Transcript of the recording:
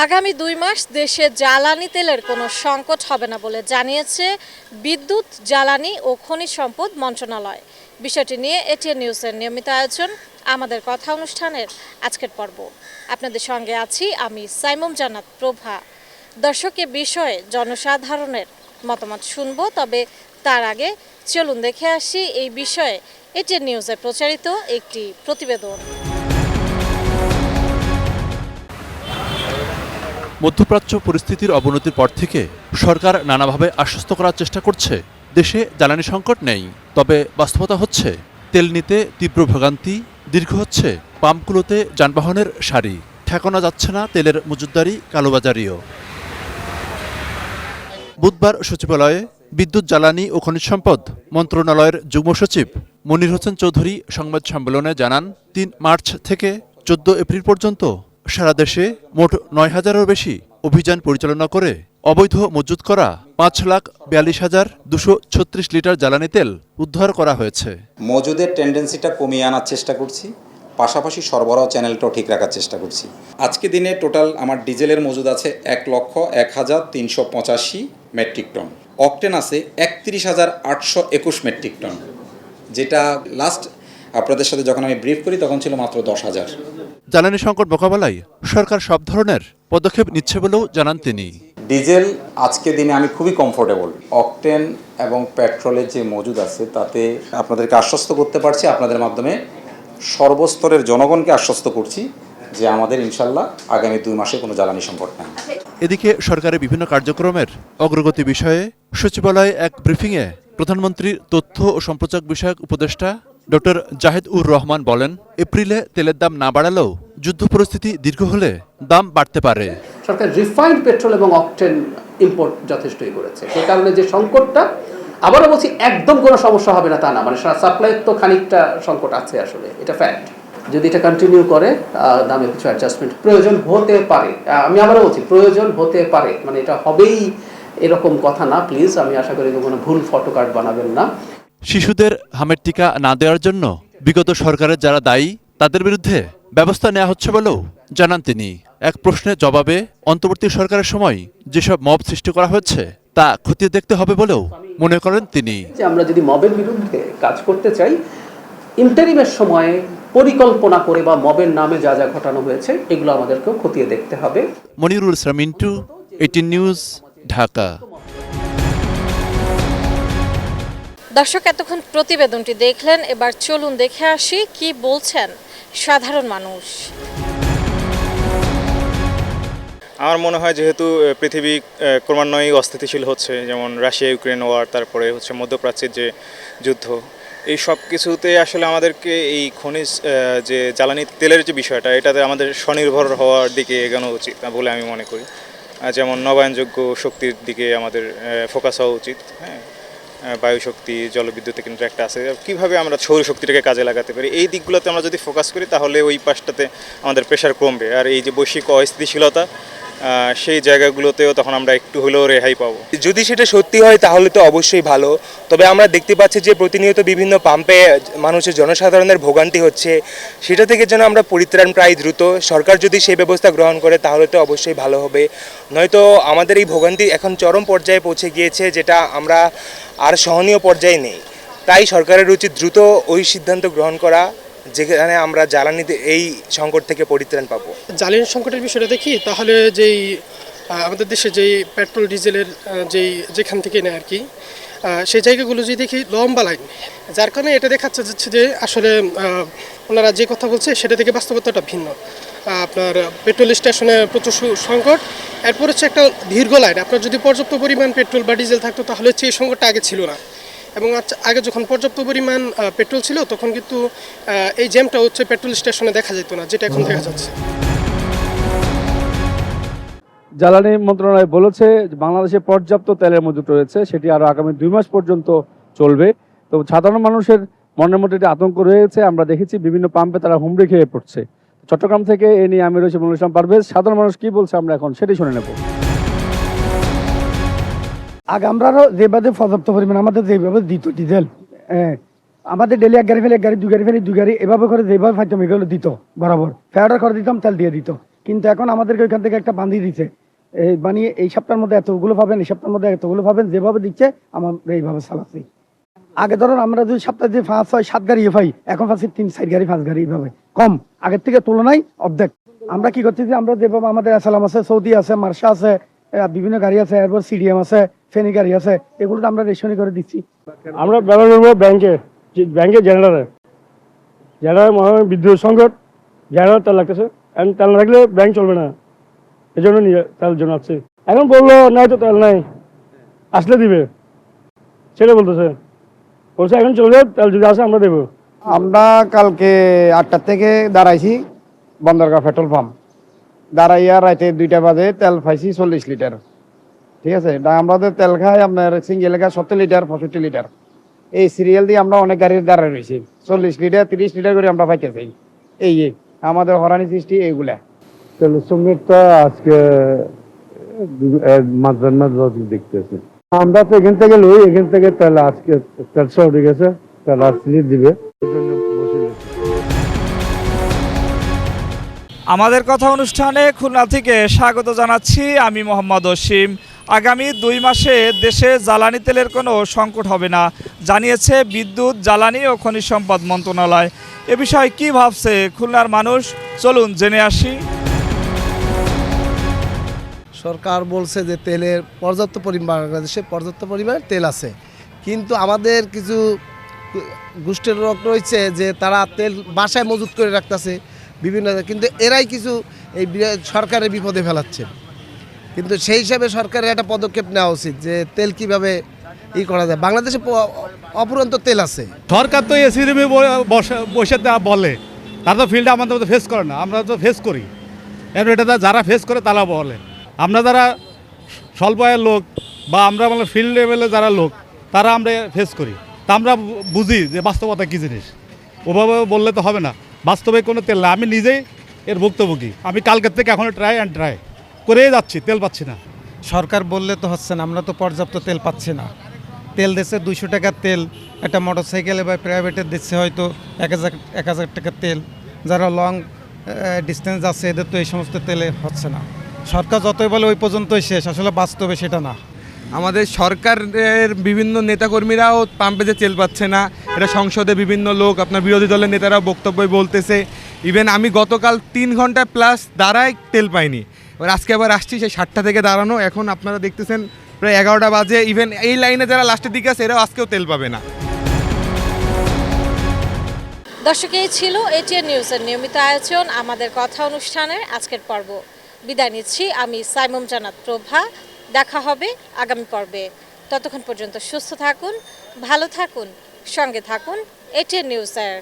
আগামী ২ মাস দেশে জ্বালানি তেলের কোনো সংকট হবে না বলে জানিয়েছে বিদ্যুৎ, জ্বালানি ও খনিজ সম্পদ মন্ত্রণালয়। বিষয়টি নিয়ে এটিএন নিউজের নিয়মিত আয়োজন আমাদের কথা অনুষ্ঠানের আজকের পর্ব। আপনাদের সঙ্গে আছি আমি সাইমুম জান্নাত প্রভা। দর্শক, এ বিষয়ে জনসাধারণের মতামত শুনবো, তবে তার আগে চলুন দেখে আসি এই বিষয়ে এটিএন নিউজে প্রচারিত একটি প্রতিবেদন। মধ্যপ্রাচ্য পরিস্থিতির অবনতির পর থেকে সরকার নানাভাবে আশ্বস্ত করার চেষ্টা করছে দেশে জ্বালানি সংকট নেই। তবে বাস্তবতা হচ্ছে তেল নিতে তীব্র ভোগান্তি, দীর্ঘ হচ্ছে পাম্পগুলোতে যানবাহনের সারি, ঠেকানো যাচ্ছে না তেলের মজুতদারি, কালোবাজারিও। বুধবার সচিবালয়ে বিদ্যুৎ, জ্বালানি ও খনিজ সম্পদ মন্ত্রণালয়ের যুগ্ম সচিব মনির হোসেন চৌধুরী সংবাদ সম্মেলনে জানান, ৩ মার্চ থেকে ১৪ এপ্রিল পর্যন্ত সারা দেশে মোট ৯,০০০-এরও বেশি অভিযান পরিচালনা করে অবৈধ মজুত করা ৫,৪২,২৩৬ লিটার জ্বালানি তেল উদ্ধার করা হয়েছে। মজুদের টেন্ডেন্সিটা কমিয়ে আনার চেষ্টা করছি, পাশাপাশি সরবরাহ চ্যানেলটাও ঠিক রাখার চেষ্টা করছি। আজকে দিনে টোটাল আমার ডিজেলের মজুদ আছে ১,০১,৩৮৫ মেট্রিক টন, অকটেন আছে ৩১,৮২১ মেট্রিক টন, যেটা লাস্ট আপনাদের সাথে যখন আমি ব্রিফ করি তখন ছিল মাত্র ১০,০০০। জ্বালানি সংকট মোকাবেলায় সরকার সব ধরনের পদক্ষেপ নিচ্ছে বলেও জানান তিনি। ডিজেল আজকে দিনে আমি খুবই কমফোর্টেবল। অকটেন এবং পেট্রোলের যে মজুদ আছে তাতে আপনাদেরকে আশ্বস্ত করতে পারছি, আপনাদের মাধ্যমে সর্বস্তরের জনগণকে আশ্বস্ত করছি যে আমাদের ইনশাল্লাহ আগামী ২ মাসে কোনো জ্বালানি সংকট নেই। এদিকে সরকারের বিভিন্ন কার্যক্রমের অগ্রগতি বিষয়ে সচিবালয়ে এক ব্রিফিংয়ে প্রধানমন্ত্রীর তথ্য ও সম্প্রচার বিষয়ক উপদেষ্টা ডক্টর জাহিদ-উর-রহমান বলেন, এপ্রিলে তেলের দাম না বাড়ালেও যুদ্ধ পরিস্থিতি দীর্ঘ হলে দাম বাড়তে পারে। সরকার রিফাইন্ড পেট্রোল এবং অকটেন ইম্পোর্ট যথেষ্টই করেছে, সে কারণে যে সংকটটা, আবারও বলছি, একদম কোনো সমস্যা হবে না তা না, মানে সাপ্লাইয়ের তো খানিকটা সংকট আছে, আসলে এটা ফ্যাক্ট। যদি এটা কন্টিনিউ করে দামে কিছু অ্যাডজাস্টমেন্ট প্রয়োজন হতে পারে, আমি আবারও বলছি প্রয়োজন হতে পারে, মানে এটা হবেই এরকম কথা না। প্লিজ, আমি আশা করি কোনো ভুল ফটোকার্ড বানাবেন না। শিশুদের হামের টিকা না দেওয়ার জন্য বিগত সরকারের যারা দায়ী তাদের বিরুদ্ধে ব্যবস্থা নেওয়া হচ্ছে বলেও জানান তিনি। এক প্রশ্নের জবাবে অন্তর্বর্তী সরকারের সময় যেসব মব সৃষ্টি করা হয়েছে তা খতিয়ে দেখতে হবে বলেও মনে করেন তিনি। যে আমরা যদি মবের বিরুদ্ধে কাজ করতে চাই, ইন্টারিমের সময়ে পরিকল্পনা করে বা মবের নামে যা যা ঘটানো হয়েছে এগুলো আমাদেরকেও খতিয়ে দেখতে হবে। Monirul Islam Mintu, ATN news, Dhaka. দর্শক, এতক্ষণ প্রতিবেদনটি দেখলেন, এবার চলুন দেখে আসি কি বলছেন সাধারণ মানুষ। আমার মনে হয় যেহেতু পৃথিবী ক্রমান্বয়ে অস্থিতিশীল হচ্ছে, যেমন রাশিয়া ইউক্রেন ওয়ার, তারপরে হচ্ছে মধ্যপ্রাচ্যের যে যুদ্ধ, এই সব কিছুতে আসলে আমাদেরকে এই খনিজ যে জ্বালানি তেলের যে বিষয়টা, এটাতে আমাদের স্বনির্ভর হওয়ার দিকে এগোনো উচিত বলে আমি মনে করি। যেমন নবায়নযোগ্য শক্তির দিকে আমাদের ফোকাস হওয়া উচিত। হ্যাঁ, বায়ুশক্তি, জলবিদ্যুতে কিন্তু একটা আছে, কীভাবে আমরা সৌরশক্তিটাকে কাজে লাগাতে পারি, এই দিকগুলোতে আমরা যদি ফোকাস করি তাহলে ওই পাশটাতে আমাদের প্রেশার কমবে। আর এই যে বৈশ্বিক অস্থিতিশীলতা, সেই জায়গাগুলোতেও তখন আমরা একটু হলেও রেহাই পাবো। যদি সেটা সত্যি হয় তাহলে তো অবশ্যই ভালো। তবে আমরা দেখতে পাচ্ছি যে প্রতিনিয়ত বিভিন্ন পাম্পে মানুষের জনসাধারণের ভোগান্তি হচ্ছে, সেটা থেকে যেন আমরা পরিত্রাণ প্রায় দ্রুত। সরকার যদি সেই ব্যবস্থা গ্রহণ করে তাহলে তো অবশ্যই ভালো হবে, নয়তো আমাদের এই ভোগান্তি এখন চরম পর্যায়ে পৌঁছে গিয়েছে, যেটা আমরা আর সহনীয় পর্যায়ে নেই। তাই সরকারের উচিত দ্রুত ওই সিদ্ধান্ত গ্রহণ করা যেখানে আমরা জ্বালানিতে এই সংকট থেকে পরিত্রাণ পাবো। জ্বালানি সংকটের বিষয়টা দেখি, তাহলে যেই আমাদের দেশে যেই পেট্রোল ডিজেলের যেখান থেকে নেয় আর কি, সেই জায়গাগুলো যদি দেখি লম্বা লাইন, যার কারণে এটা দেখাচ্ছে যাচ্ছে যে আসলে ওনারা যে কথা বলছে সেটা থেকে বাস্তবতাটা ভিন্ন। আপনার পেট্রোল স্টেশনে প্রচুর সংকট, এরপর হচ্ছে একটা দীর্ঘ লাইন। আপনার যদি পর্যাপ্ত পরিমাণ পেট্রোল বা ডিজেল থাকতো তাহলে হচ্ছে এই সংকটটা আগে ছিল না, এবং আগে যখন পর্যাপ্ত পরিমাণ পেট্রোল ছিল তখন কিন্তু এই জ্যামটা হচ্ছে পেট্রোল স্টেশনে দেখা যেত না, যেটা এখন দেখা যাচ্ছে। জ্বালানি মন্ত্রণালয় বলেছে বাংলাদেশে পর্যাপ্ত তেলের মজুত রয়েছে, সেটি আরও আগামী 2 মাস পর্যন্ত চলবে। তো সাধারণ মানুষের মনের মধ্যে একটি আতঙ্ক রয়েছে, আমরা দেখেছি বিভিন্ন পাম্পে তারা হুমড়ি খেয়ে পড়ছে। চট্টগ্রাম থেকে এ নিয়ে আমি রয়েছি মনিরুল ইসলাম পারভেজ। সাধারণ মানুষ কি বলছে আমরা এখন সেটাই শুনে নেব। আগে আমরা যেভাবে পর্যাপ্ত পরিমাণ আমাদের যেভাবে দিত ডিজেল, আমাদের ডেলি 1 গাড়ি ফেলে 1 গাড়ি 2 গাড়ি ফেলে 2 গাড়ি এভাবে করে যেভাবে ফাইতাম এগুলো দিত, বরাবর ফেয়ার করে দিতাম, তেল দিয়ে দিত। কিন্তু এখন আমাদেরকে ওইখান থেকে একটা বান্ধি দিচ্ছে, এই বানিয়ে এই সপ্তাহের মধ্যে এতগুলো পাবেন, এই সপ্তাহের মধ্যে এতগুলো পাবেন, যেভাবে দিচ্ছে আমরা এইভাবে চালাচ্ছি। আগে ধরুন আমরা যদি সপ্তাহে যে 5, 6, 7 গাড়ি পাই, এখন পাচ্ছি 3, 4 গাড়ি, 5 গাড়ি, এইভাবে কম, আগের থেকে তুলনায় অর্ধেক। আমরা কি করছি যে আমরা যেভাবে আমাদের আসালাম আছে, সৌদি আছে, মার্শা আছে, বিভিন্ন গাড়ি আছে, এরপর সিডিএম আছে, ফেনী গাড়ি আছে, এগুলো আমরা রেশনি করে দিচ্ছি। আমরা ব্যবহার করবো ব্যাংকে জেনারেল মহামারী বিদ্যুৎ সংকট, জেনারেল তেল লাগতেছে, এখন তেল না রাখলে ব্যাংক চলবে না, এই জন্য নিয়ে তেল জন্য আসছে। এখন বললো নাই তো তেল নাই, আসলে দিবে, সেটা বলতেছে, বলছে এখন চলবে, তেল যদি আসে আমরা দেবো। আমরা কালকে 8টা থেকে দাঁড়াইছি বন্দরগাঁ পেট্রোল পাম্প, দাঁড়াইয়া রাতে 2টা বাজে তেল পাইছি 40 লিটার। ঠিক আছে, আমাদের তেল খাই আপনার সিঙ্গেল খায় 70 লিটার, 65 লিটার। এই সিরিয়াল দিয়ে আমরা অনেক গাড়ির দাঁড়ায় রয়েছি, 40 লিটার, 30 লিটার করে আমরা পাইতেছি। এই আমাদের হরানি সৃষ্টি এইগুলা। তেলের সঙ্গেটা আজকে মাঝে দেখতেছি, আমরা তো এখান থেকে লই, এখান থেকে তেল আজকে তেল সব উঠে গেছে, তেল আসলে দিবে, এই জন্য বসে গেছি। আমাদের কথা অনুষ্ঠানে খুলনা থেকে স্বাগত জানাচ্ছি আমি মোহাম্মদ অসীম। আগামী 2 মাসে দেশে জ্বালানি তেলের কোনো সংকট হবে না জানিয়েছে বিদ্যুৎ, জ্বালানি ও খনিজ সম্পদ মন্ত্রণালয়। এ বিষয়ে কী ভাবছে খুলনার মানুষ, চলুন জেনে আসি। সরকার বলছে যে তেলের পর্যাপ্ত পরিমাণ, বাংলাদেশে পর্যাপ্ত পরিমাণ তেল আছে, কিন্তু আমাদের কিছু গোষ্ঠীর লোক রয়েছে যে তারা তেল বাসায় মজুত করে রাখতেছে বিভিন্ন, কিন্তু এরাই কিছু এই সরকারের বিপদে ফেলাচ্ছে। কিন্তু সেই হিসাবে সরকারের একটা পদক্ষেপ নেওয়া উচিত যে তেল কিভাবে করা যায়। বাংলাদেশে অপুরন্ত তেল আছে, সরকার তো এসি রুমে বসে বলে, তারা তো ফিল্ডে আমাদের মতো ফেস করে না, আমরা তো ফেস করি। এবার এটা যারা ফেস করে তারা বলে, আমরা যারা স্বল্প আয়ের লোক বা আমরা মানে ফিল্ড লেভেলে যারা লোক, তারা আমরা ফেস করি, তা আমরা বুঝি যে বাস্তবতা কী জিনিস। ওভাবে বললে তো হবে না, বাস্তবে কোনো তেল না। আমি নিজেই এর ভুক্তভোগী, আমি কালকের থেকে এখনও ট্রাই করেই যাচ্ছি, তেল পাচ্ছি না। সরকার বললে তো হচ্ছে না, আমরা তো পর্যাপ্ত তেল পাচ্ছি না। তেল দিচ্ছে 200 টাকার তেল, একটা মোটরসাইকেলে বা প্রাইভেটের দিচ্ছে হয়তো 1000 টাকার তেল। যারা লং ডিস্টেন্স আছে এদের তো এই সমস্ত তেলে হচ্ছে না। সরকার যতই বলে ওই পর্যন্তই শেষ, আসলে বাস্তবে সেটা না। আমাদের সরকারের বিভিন্ন নেতাকর্মীরাও পাম্পে যে তেল পাচ্ছে না, এটা সংসদে বিভিন্ন লোক, আপনার বিরোধী দলের নেতারা বক্তব্য বলতেছে। ইভেন আমি গতকাল 3 ঘন্টা প্লাস দাঁড়ায় তেল পাইনি, এবার আজকে আবার আসছি সেই 7টা থেকে দাঁড়ানো, এখন আপনারা দেখতেছেন প্রায় 11টা বাজে। ইভেন এই লাইনে যারা লাস্টের দিকে আছে এরাও আজকেও তেল পাবে না। দর্শক, এই ছিল এটিএন নিউজের নিয়মিত আয়োজন আমাদের কথা অনুষ্ঠানের আজকের পর্ব। বিদায় নিচ্ছি আমি সাইমুম জান্নাত প্রভা। দেখা হবে আগামী পর্বে। ততক্ষণ পর্যন্ত সুস্থ থাকুন, ভালো থাকুন, সঙ্গে থাকুন এটিএন নিউজের।